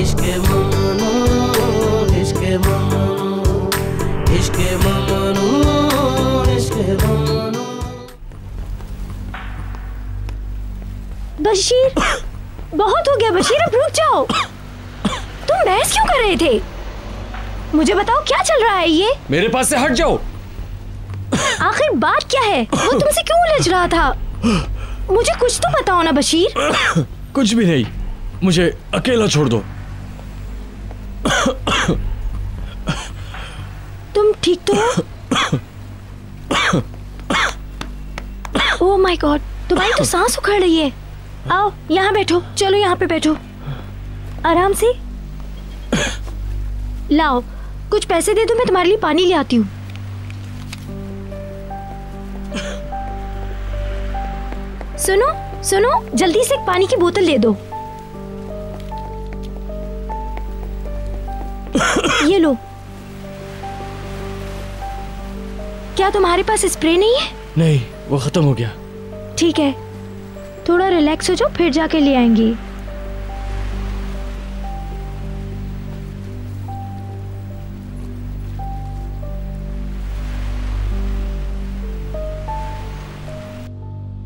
इश्क ममनून इश्क ममनून इश्क ममनून इश्क ममनून। बशीर, बहुत हो गया बशीर, अब रुक जाओ। तुम बहस क्यों कर रहे थे? मुझे बताओ क्या चल रहा है ये? मेरे पास से हट जाओ। आखिर बात क्या है? वो तुमसे क्यों उलझ रहा था? मुझे कुछ तो बताओ ना बशीर। कुछ भी नहीं, मुझे अकेला छोड़ दो। तुम ठीक तो हो? ओह माय गॉड, तुम्हारी तो सांस उखड़ रही है। आओ यहाँ बैठो, चलो यहाँ पे बैठो आराम से। लाओ कुछ पैसे दे दो, मैं तुम्हारे लिए पानी ले आती हूँ। सुनो सुनो, जल्दी से एक पानी की बोतल दे दो। ये लो। क्या तुम्हारे पास स्प्रे नहीं है? नहीं, वो खत्म हो गया। ठीक है, थोड़ा रिलैक्स हो जाओ, फिर जाके ले आएंगी।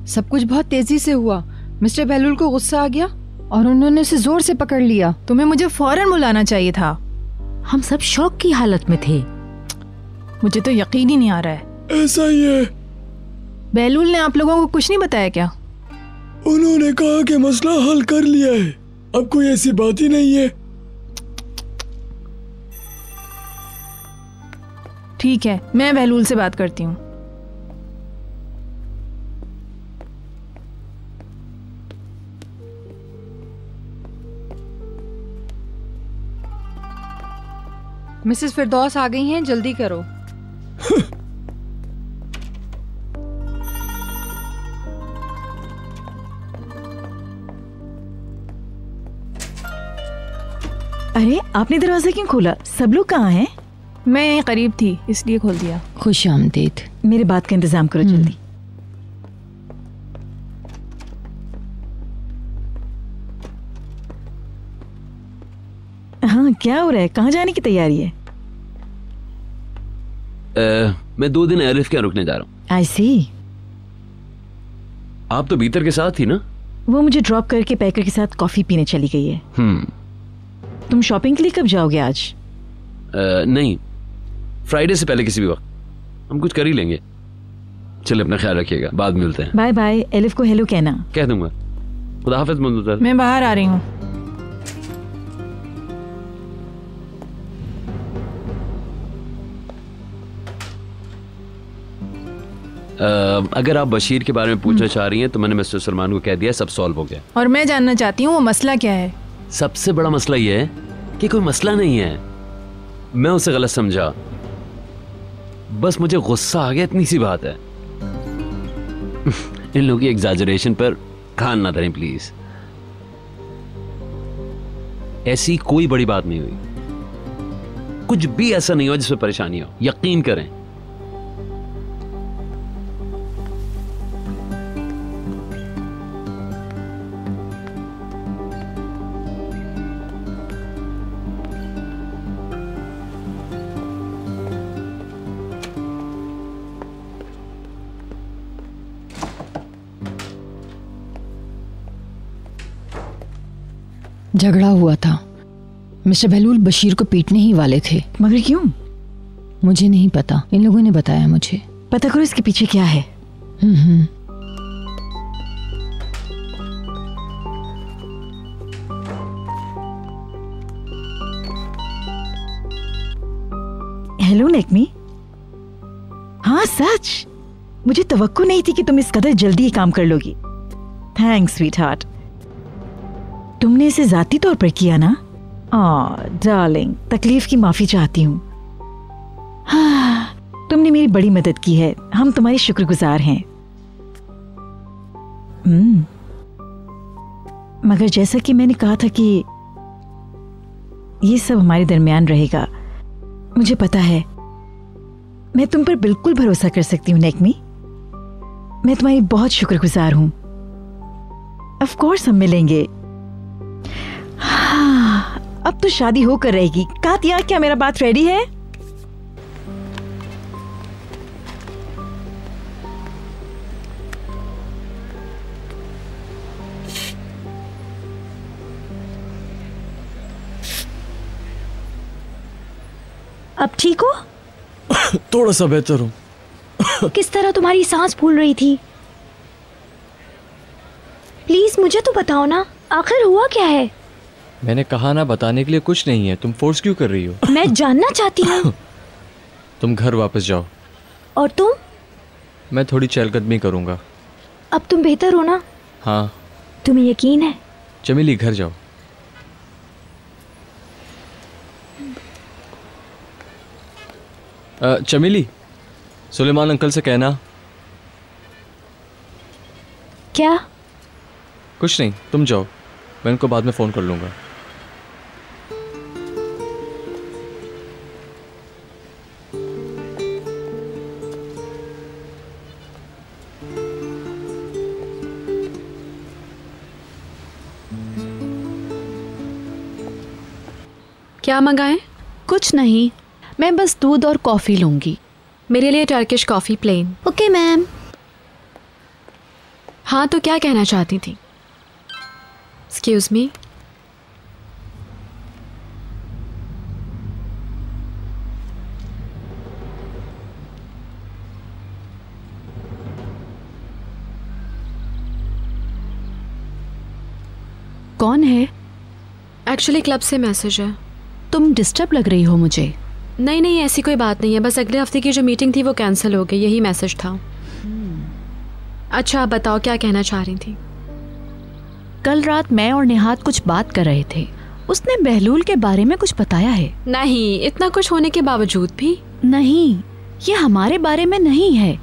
सब कुछ बहुत तेजी से हुआ। मिस्टर बहलूल को गुस्सा आ गया और उन्होंने उसे जोर से पकड़ लिया। तुम्हें मुझे फौरन बुलाना चाहिए था। हम सब शौक की हालत में थे। मुझे तो यकीन ही नहीं आ रहा है। ऐसा ही है। बहलूल ने आप लोगों को कुछ नहीं बताया क्या? उन्होंने कहा कि मसला हल कर लिया है, अब कोई ऐसी बात ही नहीं है। ठीक है, मैं बहलूल से बात करती हूँ। मिसेस फिरदौस आ गई हैं, जल्दी करो। अरे आपने दरवाजा क्यों खोला? सब लोग कहाँ हैं? मैं यहीं करीब थी इसलिए खोल दिया। खुश आमदीद। मेरे बात का इंतजाम करो जल्दी। हाँ क्या हो रहा है? कहाँ जाने की तैयारी है? मैं 2 दिन एलिफ के यहाँ रुकने जा रहा हूँ। आई सी। आप तो बीतर के साथ थी ना? वो मुझे ड्रॉप करके पैकर के साथ कॉफी पीने चली गई है। तुम शॉपिंग के लिए कब जाओगे आज? नहीं, फ्राइडे से पहले किसी भी वक्त हम कुछ कर ही लेंगे। चलिए अपना ख्याल रखिएगा, बाद में मिलते हैं। Bye bye. एलिफ को हेलो कहना। कह दूंगा। खुदा हाफिज मुंतजर। मैं बाहर आ रही हूँ। अगर आप बशीर के बारे में पूछना चाह रही हैं तो मैंने मिस्टर सलमान को कह दिया, सब सॉल्व हो गया। और मैं जानना चाहती हूँ वो मसला क्या है? सबसे बड़ा मसला यह है कि कोई मसला नहीं है। मैं उसे गलत समझा, बस मुझे गुस्सा आ गया, इतनी सी बात है। इन लोगों की एग्जैजरेशन पर कान ना धरें प्लीज। ऐसी कोई बड़ी बात नहीं हुई, कुछ भी ऐसा नहीं हो जिसमें परेशानी हो, यकीन करें। झगड़ा हुआ था। मिस्टर बहलूल बशीर को पीटने ही वाले थे। मगर क्यों? मुझे नहीं पता, इन लोगों ने बताया मुझे। पता करो इसके पीछे क्या है। हेलो नेकमी। हाँ सच, मुझे तवक्को नहीं थी कि तुम इस कदर जल्दी ये काम कर लोगी। Thanks sweet heart. तुमने इसे जाती तौर पर किया ना? डार्लिंग, तकलीफ की माफी चाहती हूँ। हाँ, तुमने मेरी बड़ी मदद की है, हम तुम्हारे शुक्रगुजार हैं। मगर जैसा कि मैंने कहा था कि ये सब हमारे दरमियान रहेगा, मुझे पता है मैं तुम पर बिल्कुल भरोसा कर सकती हूँ नेकमी। मैं तुम्हारी बहुत शुक्रगुजार हूँ। ऑफ कोर्स हम मिलेंगे। हाँ, अब तो शादी होकर रहेगी। कातिया, क्या मेरा बात रेडी है? अब ठीक हो? थोड़ा सा बेहतर हूँ। किस तरह तुम्हारी सांस फूल रही थी? प्लीज मुझे तो बताओ ना, आखिर हुआ क्या है? मैंने कहा ना, बताने के लिए कुछ नहीं है। तुम फोर्स क्यों कर रही हो? मैं जानना चाहती हूँ। तुम घर वापस जाओ। और तुम? मैं थोड़ी चहलकदमी करूँगा। अब तुम बेहतर हो ना? हाँ। तुम्हें यकीन है? चमेली, घर जाओ। चमेली, सुलेमान अंकल से कहना। क्या? कुछ नहीं, तुम जाओ, मैं उनको बाद में फ़ोन कर लूँगा। क्या मंगाएं? कुछ नहीं, मैं बस दूध और कॉफ़ी लूँगी। मेरे लिए Turkish coffee plain. Okay ma'am. हाँ, तो क्या कहना चाहती थी? Excuse me. कौन है? एक्चुअली क्लब से मैसेज है। तुम डिस्टर्ब लग रही हो मुझे। नहीं नहीं, ऐसी कोई बात नहीं है, बस अगले हफ्ते की जो मीटिंग थी वो कैंसिल हो गई, यही मैसेज था। अच्छा, आप बताओ क्या कहना चाह रही थी? कल रात मैं और निहात कुछ बात कर रहे थे। उसने बहलूल के बारे में कुछ बताया है? नहीं, इतना कुछ होने के बावजूद भी? नहीं, ये हमारे बारे में नहीं है।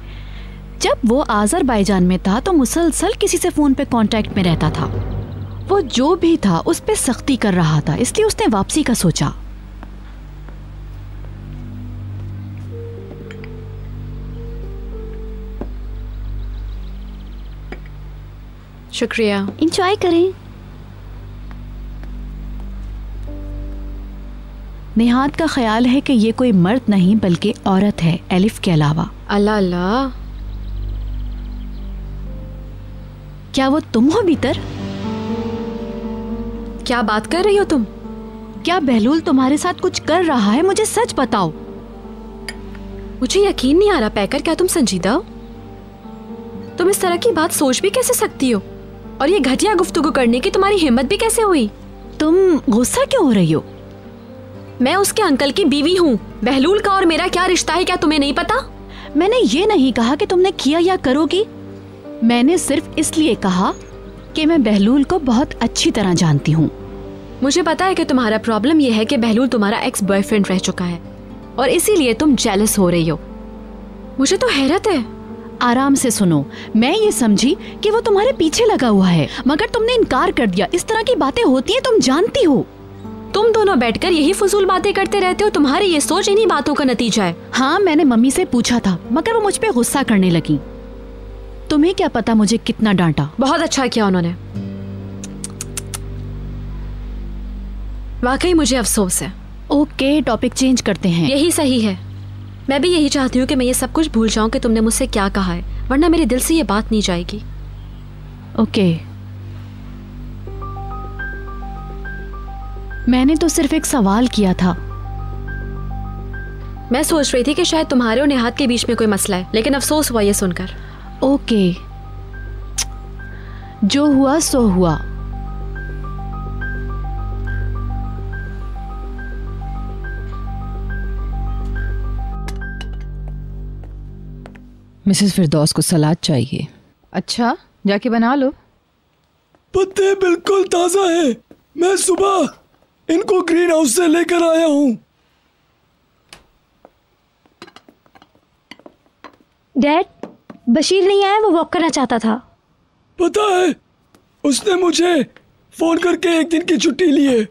जब वो आज़रबाईजान में था तो मुसलसल किसी से फोन पे कांटेक्ट में रहता था। वो जो भी था उस पे सख्ती कर रहा था, इसलिए उसने वापसी का सोचा। शुक्रिया। एंजॉय करें। निहात का ख्याल है कि ये कोई मर्द नहीं बल्कि औरत है, एलिफ के अलावा। अल्लाह अल्लाह, क्या वो तुम हो भीतर? क्या बात कर रही हो तुम? क्या बहलूल तुम्हारे साथ कुछ कर रहा है? मुझे सच बताओ। मुझे यकीन नहीं आ रहा पैकर, क्या तुम संजीदा हो? तुम इस तरह की बात सोच भी कैसे सकती हो? और ये घटिया गुफ्तगू करने की तुम्हारी हिम्मत भी कैसे हुई? तुम गुस्सा क्यों हो रही हो? मैं उसके अंकल की बीवी हूँ। बहलूल का और मेरा क्या रिश्ता है, क्या तुम्हें नहीं पता? मैंने ये नहीं कहा कि तुमने किया या करोगी। मैंने सिर्फ इसलिए कहा कि मैं बहलूल को बहुत अच्छी तरह जानती हूँ। मुझे पता है कि तुम्हारा प्रॉब्लम यह है कि बहलूल तुम्हारा एक्स बॉयफ्रेंड रह चुका है और इसीलिए तुम जेलस हो रही हो। मुझे तो हैरत है। आराम से सुनो, मैं ये समझी कि वो तुम्हारे पीछे लगा हुआ है, मगर तुमने इनकार कर दिया। इस तरह की बातें होती हैं, तुम जानती हो। तुम दोनों बैठकर यही फजूल बातें करते रहते हो। तुम्हारी ये सोच इन्हीं बातों का नतीजा है। हाँ, मैंने मम्मी से पूछा था, मगर वो मुझ पे गुस्सा करने लगी। तुम्हें क्या पता मुझे कितना डांटा। बहुत अच्छा किया उन्होंने। वाकई मुझे अफसोस है। ओके, टॉपिक चेंज करते हैं। यही सही है। मैं भी यही चाहती हूँ कि मैं ये सब कुछ भूल जाऊं कि तुमने मुझसे क्या कहा है, वरना मेरे दिल से ये बात नहीं जाएगी। ओके, मैंने तो सिर्फ एक सवाल किया था। मैं सोच रही थी कि शायद तुम्हारे और निहात के बीच में कोई मसला है, लेकिन अफसोस हुआ ये सुनकर। ओके, जो हुआ सो हुआ। मिसेस फिरदौस को सलाद चाहिए। अच्छा, जाके बना लो। पत्ते बिल्कुल ताजा है। मैं सुबह इनको ग्रीन हाउस से लेकर आया हूँ। डैड, बशीर नहीं आया, वो वॉक करना चाहता था। पता है, उसने मुझे फोन करके एक दिन की छुट्टी ली है।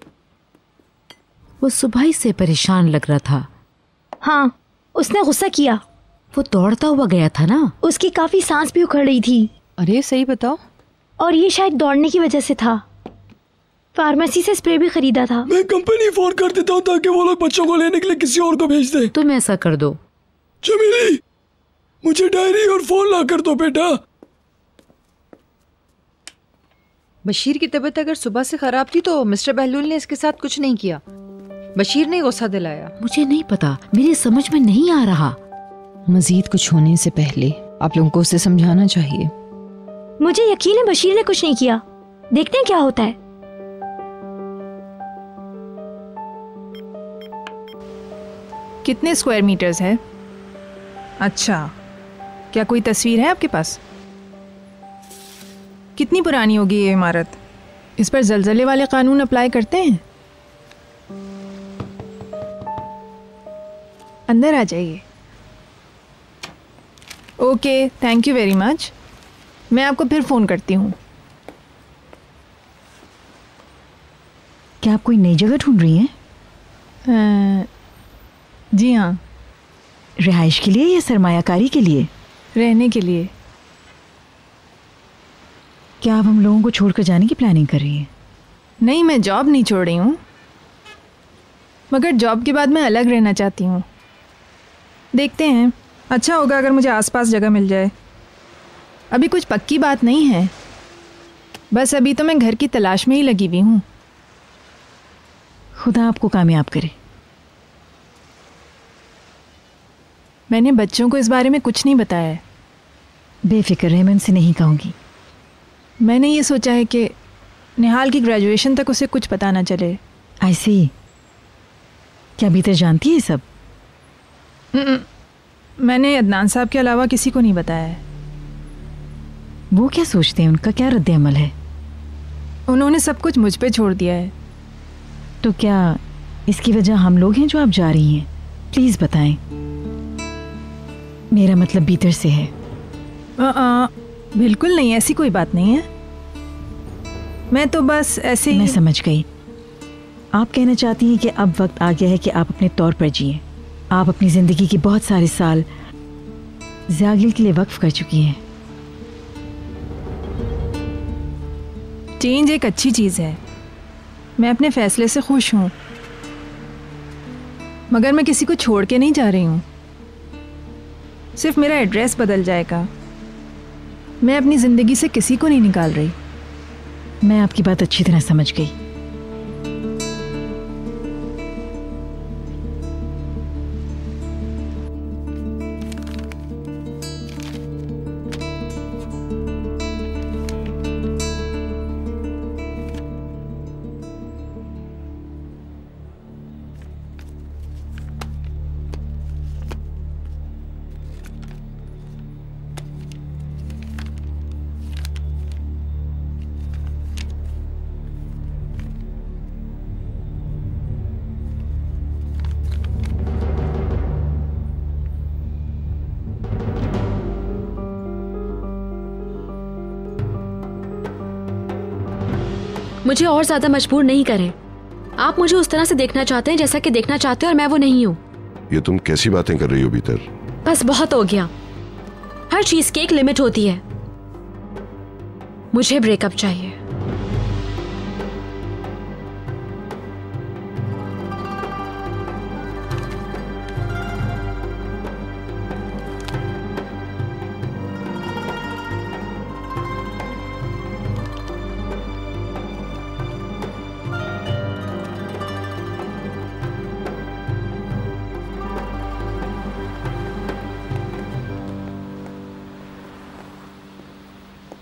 वो सुबह ही से परेशान लग रहा था। हाँ, उसने गुस्सा किया। वो दौड़ता हुआ गया था ना। उसकी काफी सांस भी उखड़ रही थी। अरे सही बताओ। और ये शायद दौड़ने की वजह से था। फार्मेसी से स्प्रे भी खरीदा था। मैं कंपनी फोन कर देता हूँ ताकि वो लोग बच्चों को लेने के लिए किसी और को भेज दे। तुम ऐसा कर दो। चमेली, मुझे डायरी और फोन ला कर दो बेटा। बशीर की तबीयत अगर सुबह से खराब थी तो मिस्टर बहलूल ने इसके साथ कुछ नहीं किया। बशीर ने गुस्सा दिलाया। मुझे नहीं पता, मेरी समझ में नहीं आ रहा। मजीद कुछ होने से पहले आप लोगों को उसे समझाना चाहिए। मुझे यकीन है बशीर ने कुछ नहीं किया। देखते हैं क्या होता है। कितने स्क्वायर मीटर्स है? अच्छा, क्या कोई तस्वीर है आपके पास? कितनी पुरानी होगी ये इमारत? इस पर जलजले वाले कानून अप्लाई करते हैं? अंदर आ जाइए। Okay, thank you very much. मैं आपको फिर फ़ोन करती हूँ। क्या आप कोई नई जगह ढूंढ रही हैं? जी हाँ। रिहाइश के लिए या सरमायाकारी के लिए? रहने के लिए। क्या आप हम लोगों को छोड़कर जाने की प्लानिंग कर रही हैं? नहीं, मैं जॉब नहीं छोड़ रही हूँ, मगर जॉब के बाद मैं अलग रहना चाहती हूँ। देखते हैं, अच्छा होगा अगर मुझे आसपास जगह मिल जाए। अभी कुछ पक्की बात नहीं है, बस अभी तो मैं घर की तलाश में ही लगी हुई हूँ। खुदा आपको कामयाब करे। मैंने बच्चों को इस बारे में कुछ नहीं बताया है। बेफिक्र रहे, मैं उनसे नहीं कहूँगी। मैंने ये सोचा है कि निहाल की ग्रेजुएशन तक उसे कुछ पता ना चले। आई सी। क्या भीतर जानती है सब? मैंने अदनान साहब के अलावा किसी को नहीं बताया है। वो क्या सोचते हैं? उनका क्या रद्द अमल है? उन्होंने सब कुछ मुझ पे छोड़ दिया है। तो क्या इसकी वजह हम लोग हैं जो आप जा रही हैं? प्लीज़ बताएं। मेरा मतलब भीतर से है। बिल्कुल नहीं, ऐसी कोई बात नहीं है। मैं तो बस ऐसे ही। मैं समझ गई। आप कहना चाहती हैं कि अब वक्त आ गया है कि आप अपने तौर पर जिए। आप अपनी ज़िंदगी के बहुत सारे साल ज़ियागिल के लिए वक्फ कर चुकी हैं। चेंज एक अच्छी चीज़ है। मैं अपने फैसले से खुश हूँ, मगर मैं किसी को छोड़ के नहीं जा रही हूँ। सिर्फ मेरा एड्रेस बदल जाएगा। मैं अपनी ज़िंदगी से किसी को नहीं निकाल रही। मैं आपकी बात अच्छी तरह समझ गई। मुझे और ज्यादा मजबूर नहीं करें। आप मुझे उस तरह से देखना चाहते हैं जैसा कि देखना चाहते हो, और मैं वो नहीं हूँ। ये तुम कैसी बातें कर रही हो भीतर? बस बहुत हो गया। हर चीज की एक लिमिट होती है। मुझे ब्रेकअप चाहिए।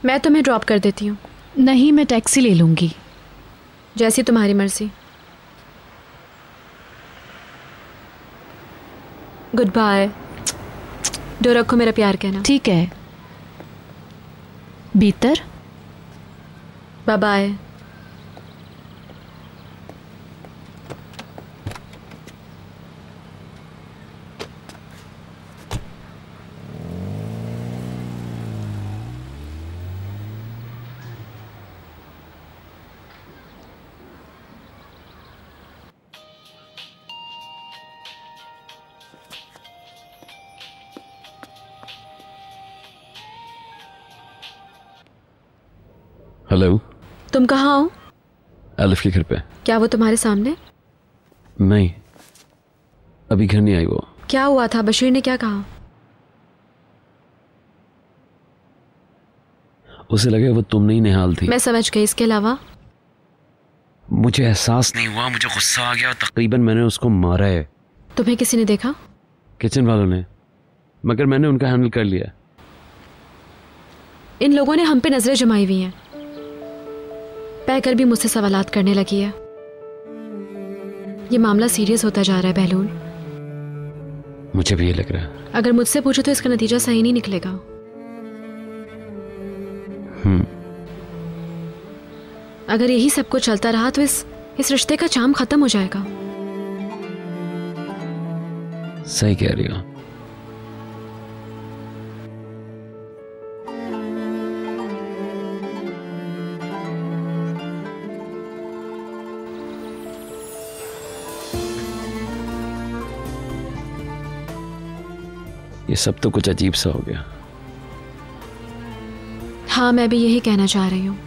मैं तुम्हें ड्रॉप कर देती हूँ। नहीं, मैं टैक्सी ले लूंगी। जैसी तुम्हारी मर्जी। Good bye. डोर रखो, मेरा प्यार कहना। ठीक है। भीतर। Bye bye. हेलो। तुम कहाँ हो? एलिफ के घर पे। क्या वो तुम्हारे सामने? नहीं, अभी घर नहीं आई वो। क्या हुआ था? बशीर ने क्या कहा? उसे लगे वो तुम नहीं निहाल थी। मैं समझ गई, इसके अलावा? मुझे एहसास नहीं हुआ, मुझे गुस्सा आ गया और तकरीबन मैंने उसको मारा है। तुम्हें किसी ने देखा? किचन वालों ने, मगर मैंने उनका हैंडल कर लिया। इन लोगों ने हम पे नजरें जमाई हुई हैं। पैकर भी मुझसे सवालात करने लगी है। ये मामला सीरियस होता जा रहा है बहलूल। मुझे भी ये लग रहा है। अगर मुझसे पूछो तो इसका नतीजा सही नहीं निकलेगा। अगर यही सब कुछ चलता रहा तो इस रिश्ते का चाम खत्म हो जाएगा। सही कह रही हो। ये सब तो कुछ अजीब सा हो गया। हाँ, मैं भी यही कहना चाह रही हूँ।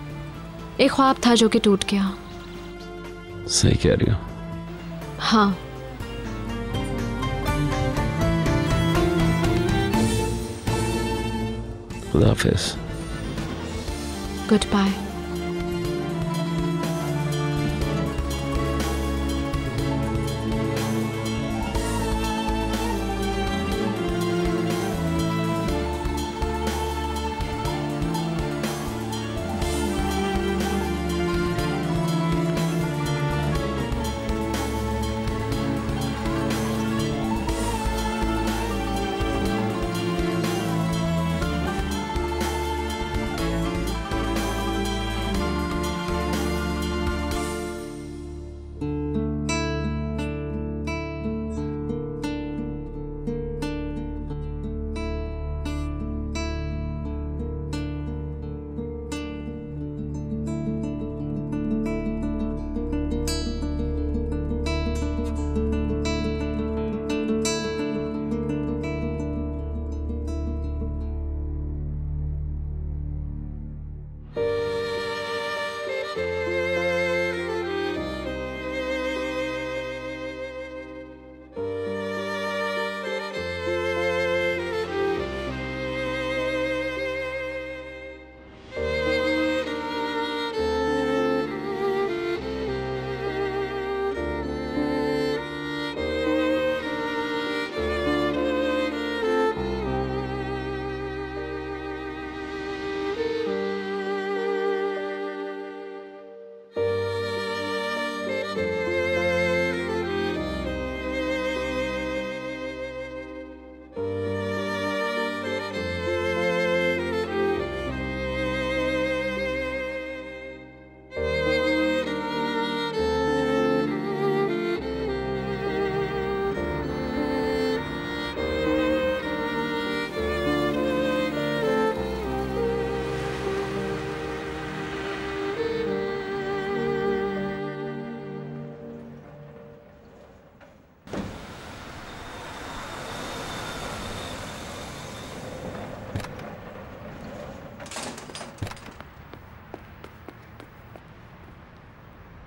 एक ख्वाब था जो कि टूट गया। सही कह रही हो। हाँ। खुदा हाफिज। Good bye.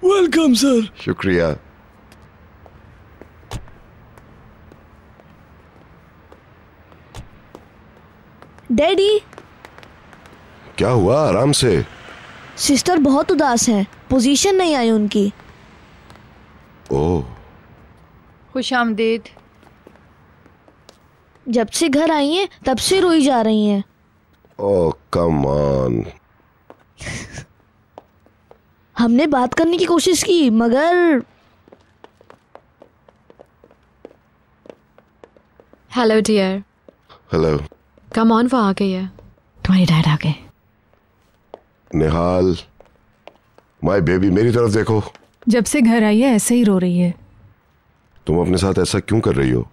Welcome sir. शुक्रिया। डैडी। क्या हुआ? आराम से। सिस्टर बहुत उदास है, पोजीशन नहीं आई उनकी। ओह, खुशामदीद। जब से घर आई हैं तब से रोई जा रही हैं। Oh come on. हमने बात करने की कोशिश की मगर। Hello dear. Hello. Come on, वो आ गई है। तुम्हारे डैड आ गए। निहाल, माय बेबी, मेरी तरफ देखो। जब से घर आई है ऐसे ही रो रही है। तुम अपने साथ ऐसा क्यों कर रही हो?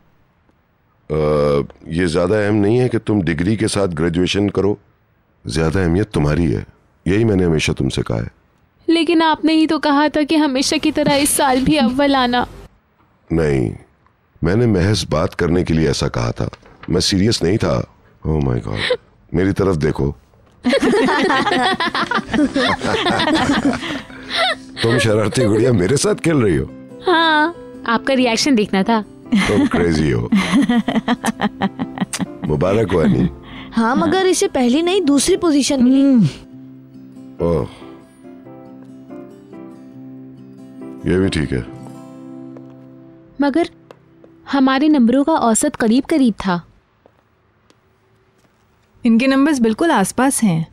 ये ज्यादा अहम नहीं है कि तुम डिग्री के साथ ग्रेजुएशन करो, ज्यादा अहमियत तुम्हारी है। यही मैंने हमेशा तुमसे कहा है। लेकिन आपने ही तो कहा था कि हमेशा की तरह इस साल भी अव्वल आना। नहीं, मैंने महज बात करने के लिए ऐसा कहा था, मैं सीरियस नहीं था। ओह माय गॉड, मेरी तरफ देखो। तुम शरारती गुड़िया मेरे साथ खेल रही हो? हाँ, आपका रिएक्शन देखना था। तुम क्रेजी हो। मुबारक हो अनी। हाँ, मगर इसे पहली नहीं दूसरी पोजीशन मिली। ओह, ये भी ठीक है। मगर हमारे नंबरों का औसत करीब करीब था। इनके नंबर्स बिल्कुल आसपास हैं।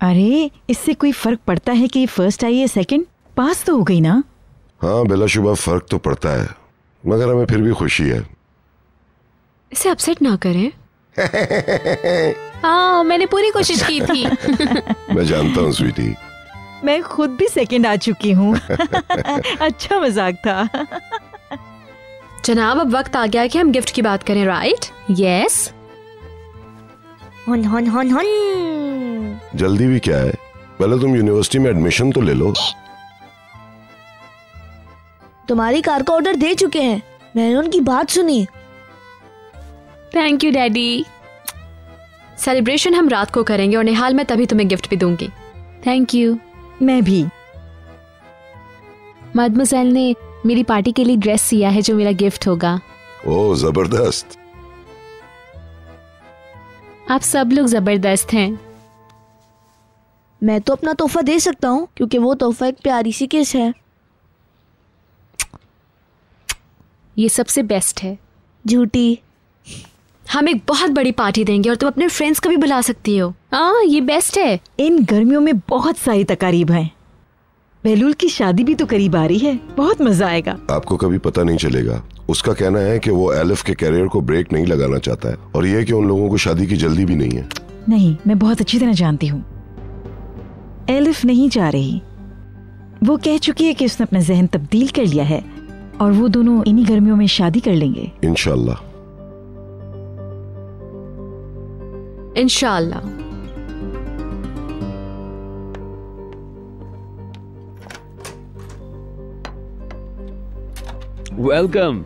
अरे इससे कोई फर्क पड़ता है कि फर्स्ट आई है सेकंड? पास तो हो गई ना। हाँ बिलाशुबा फर्क तो पड़ता है, मगर हमें फिर भी खुशी है। इसे अपसेट ना करें। हाँ, मैंने पूरी कोशिश की थी। मैं जानता हूँ स्वीटी। मैं खुद भी सेकंड आ चुकी हूँ। अच्छा मजाक था। जनाब, अब वक्त आ गया कि हम गिफ्ट की बात करें, राइट? यस। हन हन हन हन। जल्दी भी क्या है, पहले तुम यूनिवर्सिटी में एडमिशन तो ले लो। तुम्हारी कार का ऑर्डर दे चुके हैं, मैंने उनकी बात सुनी। Thank you daddy. सेलिब्रेशन हम रात को करेंगे और निहाल मैं तभी तुम्हें गिफ्ट भी दूंगी। Thank you. मैं भी। मदमोसेल ने मेरी पार्टी के लिए ड्रेस सिया है जो मेरा गिफ्ट होगा। ओह जबरदस्त। आप सब लोग जबरदस्त हैं। मैं तो अपना तोहफा दे सकता हूँ क्योंकि वो तोहफा एक प्यारी सी किस है। ये सबसे बेस्ट है। झूठी। हम एक बहुत बड़ी पार्टी देंगे और तुम अपने फ्रेंड्स को भी बुला सकती हो। हाँ, ये बेस्ट है। इन गर्मियों में बहुत सारी तकारीब हैं। बहलूल की शादी भी तो करीब आ रही है, बहुत मजा आएगा। आपको कभी पता नहीं चलेगा। उसका कहना है कि वो एलिफ के कैरियर को ब्रेक नहीं लगाना चाहता है और ये कि उन लोगों को शादी की जल्दी भी नहीं है। नहीं, मैं बहुत अच्छी तरह जानती हूँ। एलिफ नहीं जा रही। वो कह चुकी है कि उसने अपना जहन तब्दील कर लिया है और वो दोनों इन्हीं गर्मियों में शादी कर लेंगे। इंशाल्लाह। इंशाल्लाह। वेलकम।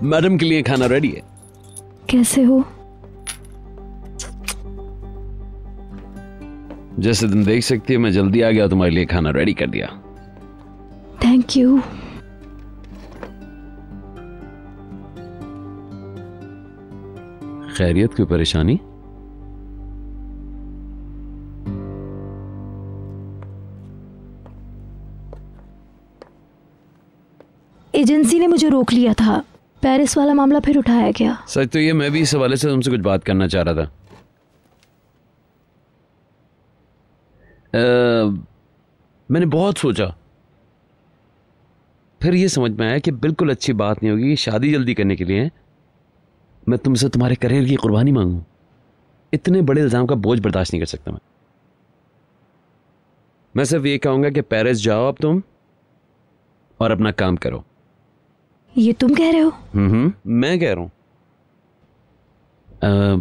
मैडम के लिए खाना रेडी है। कैसे हो? जैसे तुम देख सकती है मैं जल्दी आ गया, तुम्हारे लिए खाना रेडी कर दिया। Thank you. खैरियत, कोई परेशानी? एजेंसी ने मुझे रोक लिया था। पेरिस वाला मामला फिर उठाया गया। सच तो ये, मैं भी इस हवाले से तुमसे कुछ बात करना चाह रहा था। मैंने बहुत सोचा, फिर ये समझ में आया कि बिल्कुल अच्छी बात नहीं होगी शादी जल्दी करने के लिए मैं तुमसे तुम्हारे करियर की कुर्बानी मांगूं। इतने बड़े इल्जाम का बोझ बर्दाश्त नहीं कर सकता मैं सिर्फ ये कहूंगा कि पेरिस जाओ अब तुम और अपना काम करो। ये तुम कह रहे हो? मैं कह रहा हूं।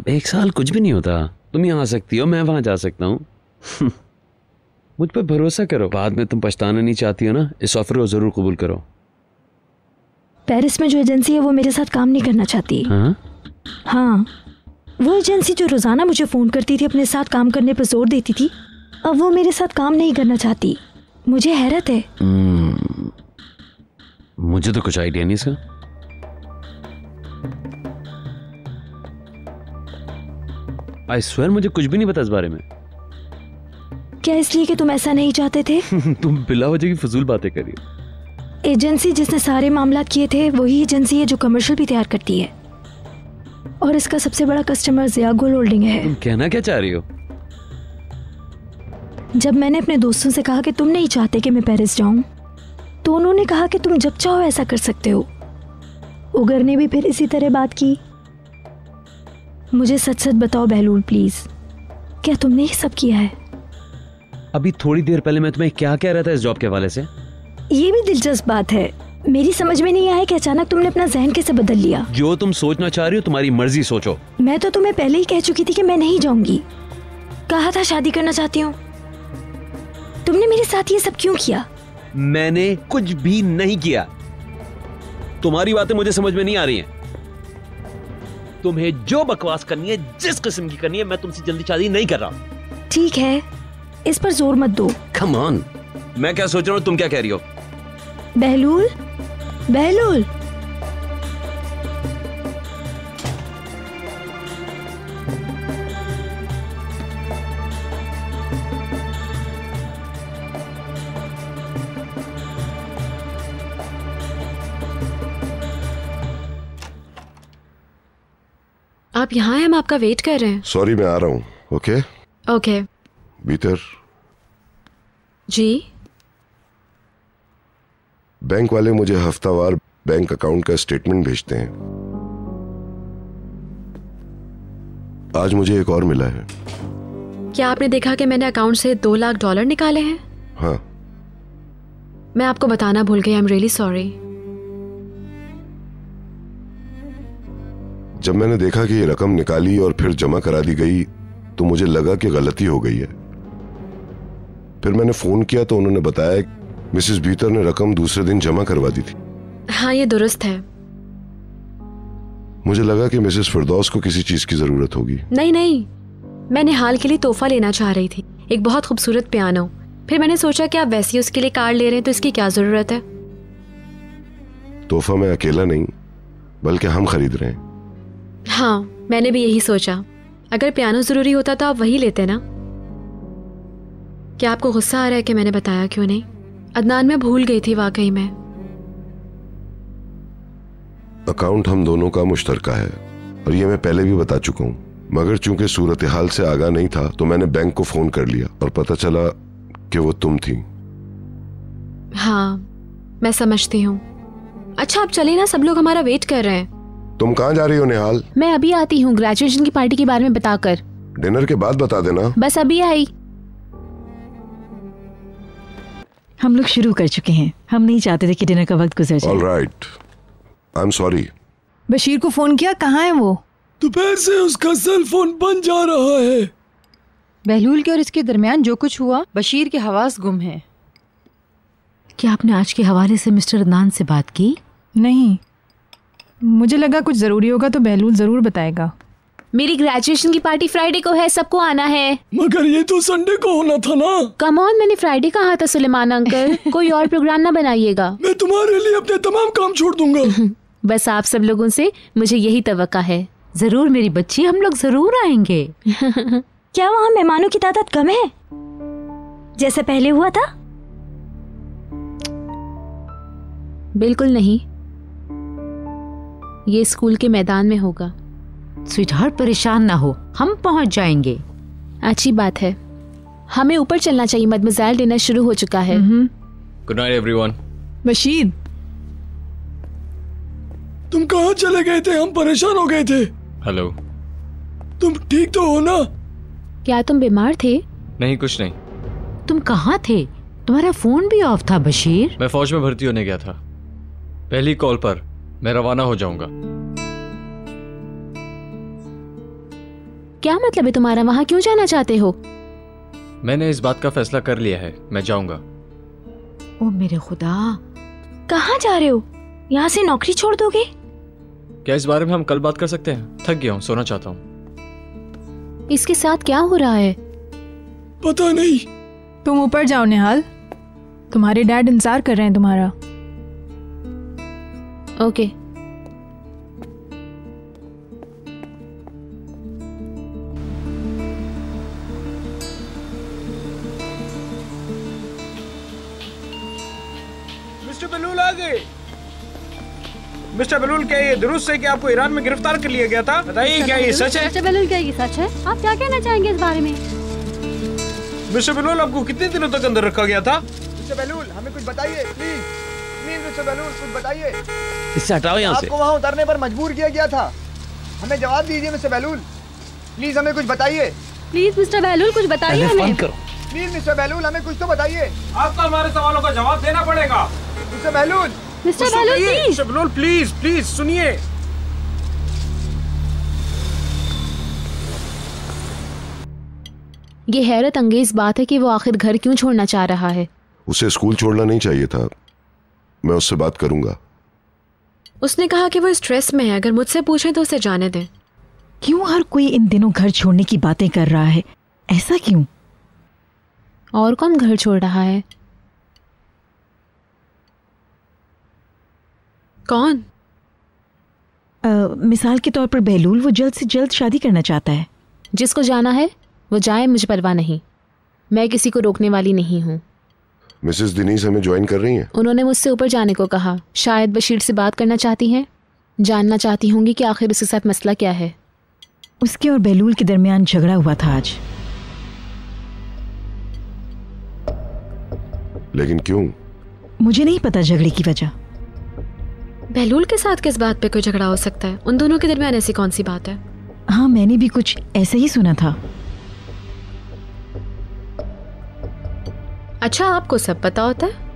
एक साल कुछ भी नहीं होता। तुम यहाँ आ सकती हो, मैं वहां जा सकता हूं। मुझ पर भरोसा करो, बाद में तुम पछताना नहीं चाहती हो ना, इस ऑफर को जरूर कबूल करो। पेरिस में जो एजेंसी है वो मेरे साथ काम नहीं करना चाहती। हाँ, वो एजेंसी जो रोजाना मुझे फोन करती थी, अपने साथ काम करने पर जोर देती थी, अब वो मेरे साथ काम नहीं करना चाहती। मुझे हैरत है। मुझे तो कुछ आइडिया नहीं इसका। आई स्वेयर मुझे कुछ भी नहीं पता इस बारे में। क्या इसलिए कि तुम ऐसा नहीं चाहते थे? तुम बिला वजह की फजूल बातें करिए। एजेंसी जिसने सारे मामला किए थे वही एजेंसी है जो कमर्शियल भी तैयार करती है और इसका सबसे बड़ा कस्टमर जिया गोल्ड होल्डिंग है। तुम कहना क्या चाह रही हो? जब मैंने अपने दोस्तों से कहा कि तुम नहीं चाहते कि मैं पेरिस जाऊं, तो उन्होंने कहा कि तुम जब चाहो ऐसा कर सकते हो। उगर ने भी फिर इसी तरह बात की। मुझे सच सच बताओ बहलूल प्लीज, क्या तुमने ये सब किया है? अभी थोड़ी देर पहले मैं तुम्हें क्या कह रहा था इस जॉब के हवाले से? ये भी दिलचस्प बात है। मेरी समझ में नहीं आया कि अचानक तुमने अपना जहन कैसे बदल लिया। जो तुम सोचना चाह रही हो तुम्हारी मर्जी, सोचो। मैं तो तुम्हें पहले ही कह चुकी थी कि मैं नहीं जाऊंगी। कहा था शादी करना चाहती हूँ। तुमने मेरे साथ ये सब क्यों किया? मैंने कुछ भी नहीं किया। तुम्हारी बातें मुझे समझ में नहीं आ रही हैं। तुम्हें जो बकवास करनी है, जिस किस्म की करनी है, मैं तुमसे जल्दी शादी नहीं कर रहा। ठीक है, इस पर जोर मत दो। कम ऑन, मैं क्या सोच रहा हूँ, तुम क्या कह रही हो? बहलूल, बहलूल। आप यहाँ हैं, हम आपका वेट कर रहे हैं। सॉरी, मैं आ रहा हूँ। Okay okay. भीतर। जी। बैंक वाले मुझे हफ्तावार बैंक अकाउंट का स्टेटमेंट भेजते हैं। आज मुझे एक और मिला है। क्या आपने देखा कि मैंने अकाउंट से $2 लाख निकाले हैं? हाँ। मैं आपको बताना भूल गई, आई एम रियली सॉरी। जब मैंने देखा कि ये रकम निकाली और फिर जमा करा दी गई तो मुझे लगा कि गलती हो गई है। फिर मैंने फोन किया तो उन्होंने बताया मिसेस बीतर ने रकम दूसरे दिन जमा करवा दी थी। हाँ, ये दुरुस्त है। मुझे लगा कि मिसेस फिरदौस को किसी चीज की जरूरत होगी। नहीं नहीं, मैं निहाल के लिए तोहफा लेना चाह रही थी, एक बहुत खूबसूरत पियानो। फिर मैंने सोचा कि आप वैसे ही उसके लिए कार्ड ले रहे हैं तो इसकी क्या जरूरत है। तोहफा मैं अकेला नहीं बल्कि हम खरीद रहे हैं। हाँ, मैंने भी यही सोचा। अगर पियानो जरूरी होता तो आप वही लेते ना। क्या आपको गुस्सा आ रहा है कि मैंने बताया क्यों नहीं? अदनान, मैं भूल गई थी वाकई में। अकाउंट हम दोनों का मुश्तरका है और ये मैं पहले भी बता चुका हूँ, मगर चूंकि सूरत हाल से आगाह नहीं था तो मैंने बैंक को फोन कर लिया और पता चला कि वो तुम थी। हाँ, मैं समझती हूँ। अच्छा, आप चलिए ना, सब लोग हमारा वेट कर रहे हैं। तुम कहाँ जा रही हो निहाल? मैं अभी आती हूँ, ग्रेजुएशन की पार्टी के बारे में बताकर। डिनर के बाद बता देना। बस अभी आई। हम लोग शुरू कर चुके हैं, हम नहीं चाहते थे कि डिनर का वक्त गुजर जाए। Alright, I am sorry. Bashir को फोन किया, कहाँ है वो? दोपहर से उसका सेल फोन बंद जा रहा है। बहलूल के और इसके दरमियान जो कुछ हुआ, बशीर के हवास गुम हैं। क्या आपने आज के हवाले से मिस्टर अदनान से बात की? नहीं, मुझे लगा कुछ जरूरी होगा तो बहलूल जरूर बताएगा। मेरी ग्रेजुएशन की पार्टी फ्राइडे को है, सबको आना है। मगर ये तो संडे को होना था ना। कम ऑन, मैंने फ्राइडे कहा था सुलेमान अंकल। कोई और प्रोग्राम ना बनाइएगा। मैं तुम्हारे लिए अपने तमाम काम छोड़ दूंगा। बस आप सब लोगों से मुझे यही तवक्का है। जरूर मेरी बच्ची, हम लोग जरूर आएंगे। क्या वहाँ मेहमानों की तादाद कम है जैसे पहले हुआ था? बिल्कुल नहीं, ये स्कूल के मैदान में होगा। स्वीटहार्ट, परेशान ना हो, हम पहुंच जाएंगे। अच्छी बात है, हमें ऊपर चलना चाहिए। मदमज़ैल, डिनर शुरू हो चुका है। Good night everyone. बशीर, तुम कहाँ चले गए थे? हम परेशान हो गए थे। हेलो, तुम ठीक तो हो ना? क्या तुम बीमार थे? नहीं, कुछ नहीं। तुम कहाँ थे? तुम्हारा फोन भी ऑफ था बशीर। मैं फौज में भर्ती होने गया था। पहली कॉल पर मैं रवाना हो जाऊंगा। क्या मतलब है तुम्हारा? वहां क्यों जाना चाहते हो? मैंने इस बात का फैसला कर लिया है, मैं जाऊंगा। ओ मेरे खुदा, कहाँ जा रहे हो? यहाँ से नौकरी छोड़ दोगे? क्या इस बारे में हम कल बात कर सकते हैं? थक गया हूँ, सोना चाहता हूँ। इसके साथ क्या हो रहा है? पता नहीं। तुम ऊपर जाओ निहाल, तुम्हारे डैड इंतजार कर रहे हैं तुम्हारा। ओके। मिस्टर बलूल आ गए। मिस्टर बलूल, क्या ये दुरुस्त है कि आपको ईरान में गिरफ्तार कर लिया गया था? बताइए, क्या ये सच है? मिस्टर बलूल, क्या ये सच है? आप क्या कहना चाहेंगे इस बारे में? मिस्टर बलूल, आपको कितने दिनों तक अंदर रखा गया था? मिस्टर बलूल, हमें कुछ बताइए प्लीज। प्लीज मिस्टर बलूल, कुछ बताइए। इससे हटाओ यहाँ से। आपको वहाँ उतरने पर मजबूर किया गया था। हमें जवाब दीजिए मिस्टर बलूल, प्लीज हमें कुछ बताइए। प्लीज मिस्टर बहलूल, कुछ बताइए हमें। प्लीज मिस्टर बलूल, हमें कुछ तो बताइए। आपको हमारे सवालों का जवाब देना पड़ेगा। Mister Balool, mister Bahlool, please. Mister Balool, please please सुनिए। ये हैरत अंगेज बात है कि वो आखिर घर क्यों छोड़ना चाह रहा है। उसे स्कूल छोड़ना नहीं चाहिए था। मैं उससे बात करूंगा। उसने कहा कि वो स्ट्रेस में है, अगर मुझसे पूछें तो उसे जाने दें। क्यों हर कोई इन दिनों घर छोड़ने की बातें कर रहा है? ऐसा क्यों? और कौन घर छोड़ रहा है? कौन? मिसाल के तौर पर बहलूल, वो जल्द से जल्द शादी करना चाहता है। जिसको जाना है वो जाए, मुझे परवाह नहीं। मैं किसी को रोकने वाली नहीं हूँ। मिसेस दिनीज हमें ज्वाइन कर रही हैं? उन्होंने मुझसे ऊपर जाने को कहा। शायद बशीर से बात करना चाहती हैं, जानना चाहती होंगी कि आखिर उसके साथ मसला क्या है। उसके और बहलूल के दरमियान झगड़ा हुआ था आज। लेकिन क्यों? मुझे नहीं पता झगड़े की वजह। बहलूल के साथ किस बात पे कोई झगड़ा हो सकता है? उन दोनों के दरमियान ऐसी कौन सी बात है? हाँ, मैंने भी कुछ ऐसा ही सुना था। अच्छा, आपको सब पता होता है?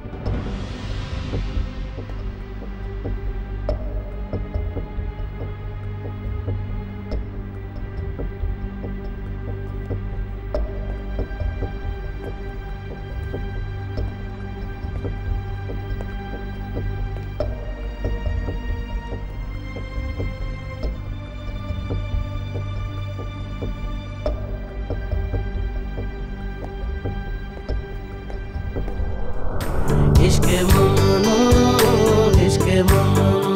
इश्क ममनून, इश्क ममनून।